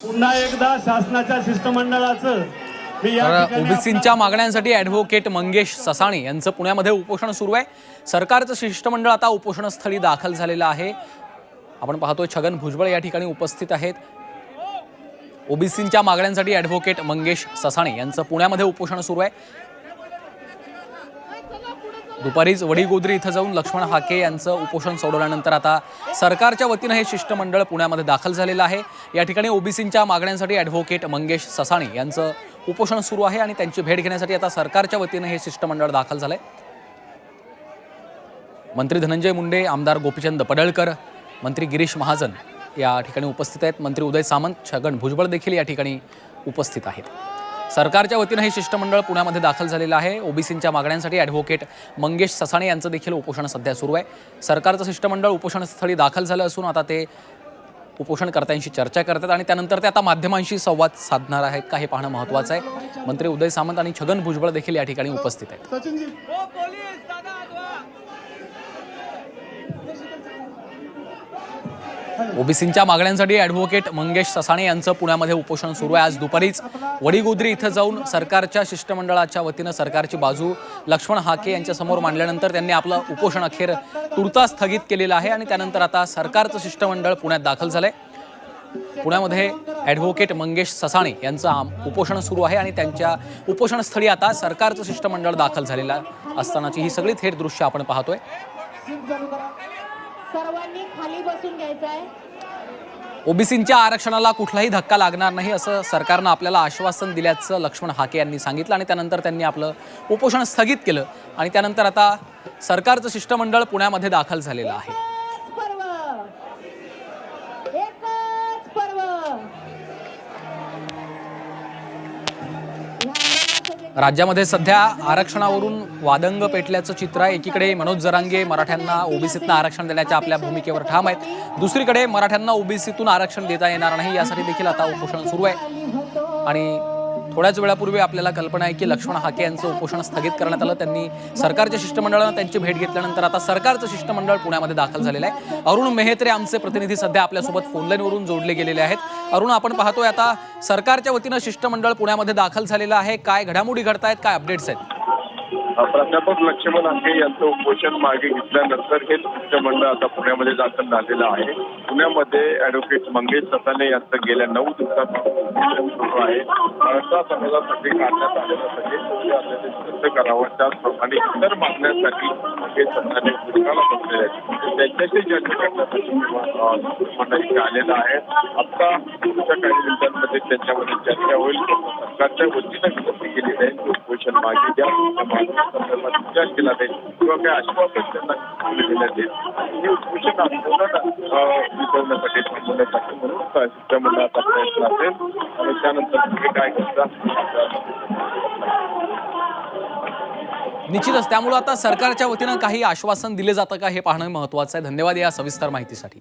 पुन्हा एकदा शासनाच्या शिष्टमंडळाचं ओबीसींच्या मागण्यांसाठी ॲडव्होकेट मंगेश ससाणे यांचं पुण्यामध्ये उपोषण सुरू आहे। सरकारचं शिष्टमंडळ आता उपोषणस्थळी दाखल झालेलं आहे। आपण पाहतोय छगन भुजबळ या ठिकाणी उपस्थित आहेत। ओबीसींच्या मागण्यांसाठी ॲडव्होकेट मंगेश ससाणे यांचं पुण्यामध्ये उपोषण सुरू आहे। दुपारीच वडीगोद्री इथं जाऊन लक्ष्मण हाके यांचं उपोषण सोडवल्यानंतर आता सरकारच्या वतीनं हे शिष्टमंडळ पुण्यामध्ये दाखल झालेलं आहे। या ठिकाणी ओबीसींच्या मागण्यांसाठी ॲडव्होकेट मंगेश ससाणे यांचं उपोषण सुरू आहे आणि त्यांची भेट घेण्यासाठी आता सरकारच्या वतीनं हे शिष्टमंडळ दाखल झालंय। मंत्री धनंजय मुंडे, आमदार गोपीचंद पडळकर, मंत्री गिरीश महाजन या ठिकाणी उपस्थित आहेत। मंत्री उदय सामंत, छगन भुजबळ देखील या ठिकाणी उपस्थित आहेत। सरकारच्या वतीनं हे शिष्टमंडळ पुण्यामध्ये दाखल झालेलं आहे। ओबीसींच्या मागण्यांसाठी ॲडव्होकेट मंगेश ससाणे यांचं देखील उपोषण सध्या सुरू आहे। सरकारचं शिष्टमंडळ उपोषणस्थळी दाखल झालं असून आता ते उपोषणकर्त्यांशी चर्चा करतात आणि त्यानंतर ते आता माध्यमांशी संवाद साधणार आहेत का हे पाहणं महत्त्वाचं आहे। मंत्री उदय सामंत आणि छगन भुजबळ देखील या ठिकाणी उपस्थित आहेत। ओबीसींच्या मागण्यांसाठी ॲडव्होकेट मंगेश ससाणे यांचं पुण्यामध्ये उपोषण सुरू आहे। आज दुपारीच वडीगोद्री इथं जाऊन सरकारच्या शिष्टमंडळाच्या वतीनं सरकारची बाजू लक्ष्मण हाके यांच्यासमोर मांडल्यानंतर त्यांनी आपलं उपोषण अखेर तुर्तास स्थगित केलेलं आहे आणि त्यानंतर आता सरकारचं शिष्टमंडळ पुण्यात दाखल झालंय। पुण्यामध्ये ॲडव्होकेट मंगेश ससाणे यांचं उपोषण सुरू आहे आणि त्यांच्या उपोषणस्थळी आता सरकारचं शिष्टमंडळ दाखल झालेलं असतानाची ही सगळी थेट दृश्य आपण पाहतोय। सर्वांनी खाली बसून घ्यायचं आहे। ओबीसींच्या आरक्षणाला कुठलाही धक्का लागणार नाही असं सरकारनं आपल्याला आश्वासन दिल्याचं लक्ष्मण हाके यांनी सांगितलं आणि त्यानंतर त्यांनी आपलं उपोषण स्थगित केलं आणि त्यानंतर आता सरकारचं शिष्टमंडळ पुण्यामध्ये दाखल झालेलं आहे। एकच पर्व राज्यामध्ये सध्या आरक्षणावरून वादंग पेटल्याचं चित्र आहे। एकीकडे मनोज जरांगे मराठ्यांना ओबीसीतनं आरक्षण देण्याच्या आपल्या भूमिकेवर ठाम आहेत, दुसरीकडे मराठ्यांना ओबीसीतून आरक्षण देता येणार नाही यासाठी देखील आता उपोषण सुरू आहे। आणि थोड्याच वेळापूर्वी आपल्याला कल्पना आहे की लक्ष्मण हाके यांचं उपोषण स्थगित करण्यात आलं। त्यांनी सरकारच्या शिष्टमंडळानं त्यांची भेट घेतल्यानंतर आता सरकारचं शिष्टमंडळ पुण्यामध्ये दाखल झालेलं आहे। अरुण मेहत्रे आमचे प्रतिनिधी सध्या आपल्यासोबत फोनलाईनवरून जोडले गेलेले आहेत। अरुण, आपण पाहतोय आता सरकारच्या वतीनं शिष्टमंडळ पुण्यामध्ये दाखल झालेलं आहे। काय घडामोडी घडतायत, काय अपडेट्स आहेत? प्राध्यापक लक्ष्मण हाके यांचं उपोषण मागे घेतल्यानंतर हे शिष्टमंडळ आता पुण्यामध्ये दाखल झालेलं आहे। पुण्यामध्ये ॲडव्होकेट मंगेश ससाणे यांचं गेल्या 9 दिवसापासून उपोषण सुरू आहे। मराठा समाजासाठी काढण्यात आलेलं सगळे रद्द करावं, त्याचप्रमाणे इतर मागण्यांसाठी मंगेश ससाणे पुण्याला बसलेले आहेत। त्यांच्याशी चर्चा करण्यासाठी मंडळी आलेलं आहे। आता पुढच्या काही मिनिटांमध्ये त्यांच्यामध्ये चर्चा होईल। सरकारच्या वतीनं विनंती केलेली आहे की उपोषण मागे द्या, विचार केला जाईल किंवा काही आश्वासन त्यांना देण्यात येईल। हे उपोषण विजवण्यासाठी थांबवण्यासाठी म्हणून शिष्टमंडळाचा प्रयत्न असेल आणि त्यानंतर काय करतात निश्चितच त्यामुळे आता सरकारच्या वतीनं काही आश्वासन दिले जातं का हे पाहणं महत्त्वाचं आहे। धन्यवाद या सविस्तर माहितीसाठी।